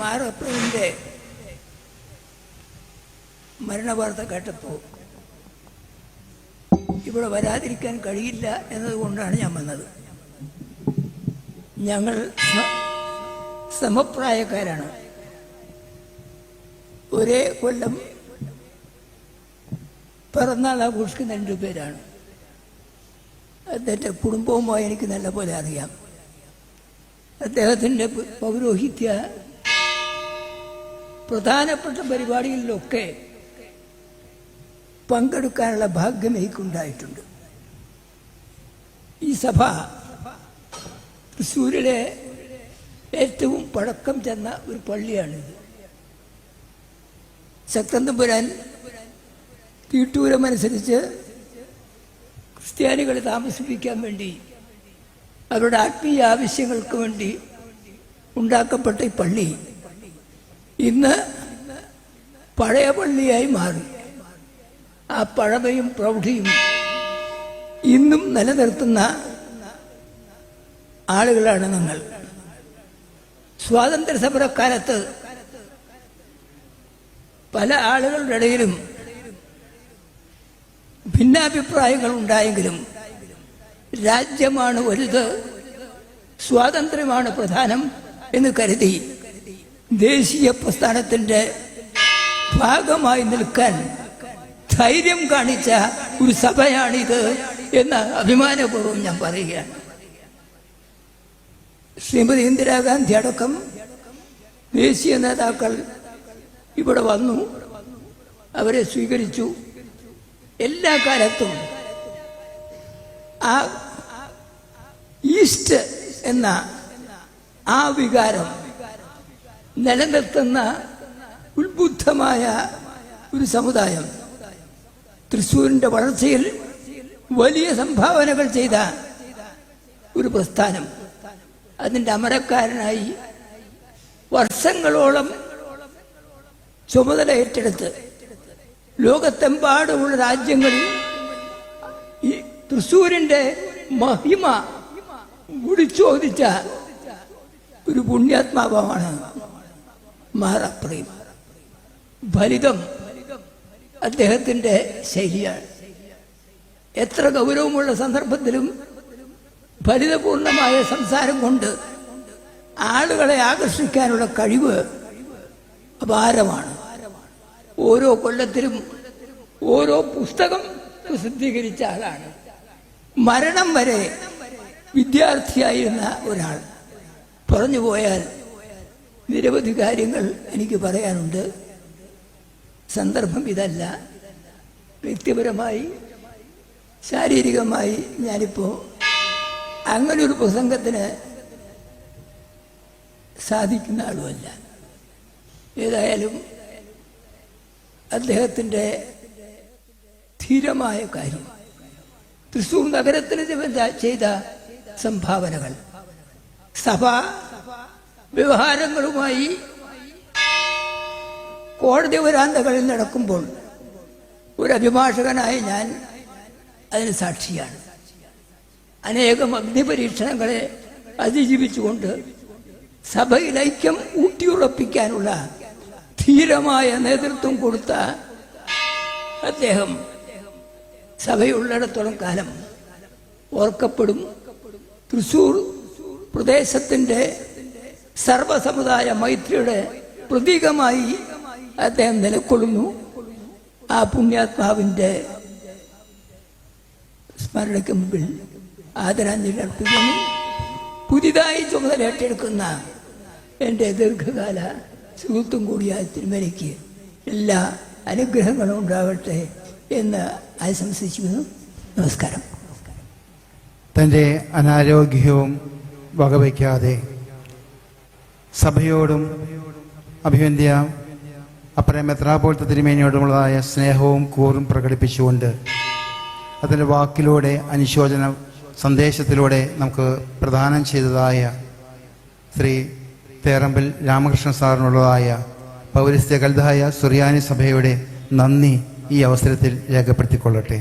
മാറപ്പുവിൻ്റെ മരണവാർത്ത കേട്ടപ്പോൾ ഇവിടെ വരാതിരിക്കാൻ കഴിയില്ല എന്നതുകൊണ്ടാണ് ഞാൻ വന്നത്. ഞങ്ങൾ സമപ്രായക്കാരാണ്. ഒരേ കൊല്ലം പിറന്നാൾ ആഘോഷിക്കുന്ന 2 പേരാണ്. അദ്ദേഹത്തെ കുടുംബവുമായി എനിക്ക് നല്ലപോലെ അറിയാം. അദ്ദേഹത്തിൻ്റെ പൗരോഹിത്യ പ്രധാനപ്പെട്ട പരിപാടികളിലൊക്കെ പങ്കെടുക്കാനുള്ള ഭാഗ്യം എനിക്കുണ്ടായിട്ടുണ്ട്. ഈ സഭ തൃശ്ശൂരിലെ ഏറ്റവും പഴക്കം ചെന്ന ഒരു പള്ളിയാണിത്. ശക്തൻ തമ്പുരാൻ തീട്ടൂരമനുസരിച്ച് ക്രിസ്ത്യാനികളെ താമസിപ്പിക്കാൻ വേണ്ടി അവരുടെ ആത്മീയ ആവശ്യങ്ങൾക്ക് വേണ്ടി ഉണ്ടാക്കപ്പെട്ട ഈ പള്ളി ഇന്ന് പഴയ പള്ളിയായി മാറി. ആ പഴമയും പ്രൗഢിയും ഇന്നും നിലനിർത്തുന്ന ആളുകളാണ് നിങ്ങൾ. സ്വാതന്ത്ര്യ സമരക്കാലത്ത് പല ആളുകളുടെ ഇടയിലും ഭിന്നാഭിപ്രായങ്ങൾ ഉണ്ടായെങ്കിലും രാജ്യമാണ് വലുത്, സ്വാതന്ത്ര്യമാണ് പ്രധാനം എന്ന് കരുതി ദേശീയ പ്രസ്ഥാനത്തിൻ്റെ ഭാഗമായി നിൽക്കാൻ ധൈര്യം കാണിച്ച ഒരു സഭയാണിത് എന്ന് അഭിമാനപൂർവ്വം ഞാൻ പറയുകയാണ്. ശ്രീമതി ഇന്ദിരാഗാന്ധി അടക്കം ദേശീയ നേതാക്കൾ ഇവിടെ വന്നു, അവരെ സ്വീകരിച്ചു. എല്ലാ കാലത്തും ആ ഈസ്റ്റ് എന്ന ആ വികാരം നിലനിർത്തുന്ന ഉത്ബുദ്ധമായ ഒരു സമുദായം, തൃശ്ശൂരിൻ്റെ വളർച്ചയിൽ വലിയ സംഭാവനകൾ ചെയ്ത ഒരു പ്രസ്ഥാനം, അതിൻ്റെ അമരക്കാരനായി വർഷങ്ങളോളം ചുമതല ഏറ്റെടുത്ത് ലോകത്തെമ്പാടുമുള്ള രാജ്യങ്ങളിൽ ഈ തൃശ്ശൂരിൻ്റെ മഹിമ വിളിച്ചോദിച്ച ഒരു പുണ്യാത്മാവാണ് മാറപ്രേം. ഫലിതം അദ്ദേഹത്തിൻ്റെ ശൈലിയാണ്. എത്ര ഗൗരവമുള്ള സന്ദർഭത്തിലും ഫലിതപൂർണമായ സംസാരം കൊണ്ട് ആളുകളെ ആകർഷിക്കാനുള്ള കഴിവ് അപാരമാണ്. ഓരോ കൊല്ലത്തിലും ഓരോ പുസ്തകം പ്രസിദ്ധീകരിച്ച ആളാണ്. മരണം വരെ വിദ്യാർത്ഥിയായിരുന്ന ഒരാൾ. പറഞ്ഞു പോയാൽ നിരവധി കാര്യങ്ങൾ എനിക്ക് പറയാനുണ്ട്. സന്ദർഭം ഇതല്ല. വ്യക്തിപരമായി ശാരീരികമായി ഞാനിപ്പോൾ അങ്ങനൊരു പ്രസംഗത്തിന് സാധിക്കുന്ന ആളുമല്ല. ഏതായാലും അദ്ദേഹത്തിൻ്റെ ധീരമായ കാര്യം, തൃശ്ശൂർ നഗരത്തിന് ചെയ്ത സംഭാവനകൾ, സഭാ വ്യവഹാരങ്ങളുമായി കോടതി വരാന്തകളിൽ നടക്കുമ്പോൾ ഒരു അഭിഭാഷകനായ ഞാൻ അതിന് സാക്ഷിയാണ്. അനേകം അഗ്നിപരീക്ഷണങ്ങളെ അതിജീവിച്ചുകൊണ്ട് സഭയിൽ ഐക്യം ഊട്ടിയുറപ്പിക്കാനുള്ള ധീരമായ നേതൃത്വം കൊടുത്ത അദ്ദേഹം സഭയുള്ളിടത്തോളം കാലം ഓർക്കപ്പെടും. തൃശ്ശൂർ പ്രദേശത്തിൻ്റെ സർവസമുദായ മൈത്രിയുടെ പ്രതീകമായി അദ്ദേഹം നിലകൊള്ളുന്നു. ആ പുണ്യാത്മാവിൻ്റെ സ്മരണയ്ക്ക് മുമ്പിൽ ആദരാഞ്ജലി അർപ്പിക്കുന്നു. പുതിയതായി ചുമതല ഏറ്റെടുക്കുന്ന എൻ്റെ ദീർഘകാല സുഹൃത്തും കൂടിയായ തിരുമലയ്ക്ക് എല്ലാ അനുഗ്രഹങ്ങളും ഉണ്ടാകട്ടെ എന്ന് ആശംസിക്കുന്നു. നമസ്കാരം. തൻ്റെ അനാരോഗ്യവും വകവയ്ക്കാതെ സഭയോടും അഭിവന്ദ്യ അപ്പറെ മെത്രാപ്പോലത്തെ തിരുമേനിയോടുമുള്ളതായ സ്നേഹവും കൂറും പ്രകടിപ്പിച്ചുകൊണ്ട് അതിൻ്റെ വാക്കിലൂടെ അനുശോചന സന്ദേശത്തിലൂടെ നമുക്ക് പ്രദാനം ചെയ്തതായ ശ്രീ തേറമ്പിൽ രാമകൃഷ്ണൻ സാറിനുള്ളതായ പൗരസ്ത്യ കൽദായ സുറിയാനി സഭയുടെ നന്ദി ഈ അവസരത്തിൽ രേഖപ്പെടുത്തിക്കൊള്ളട്ടെ.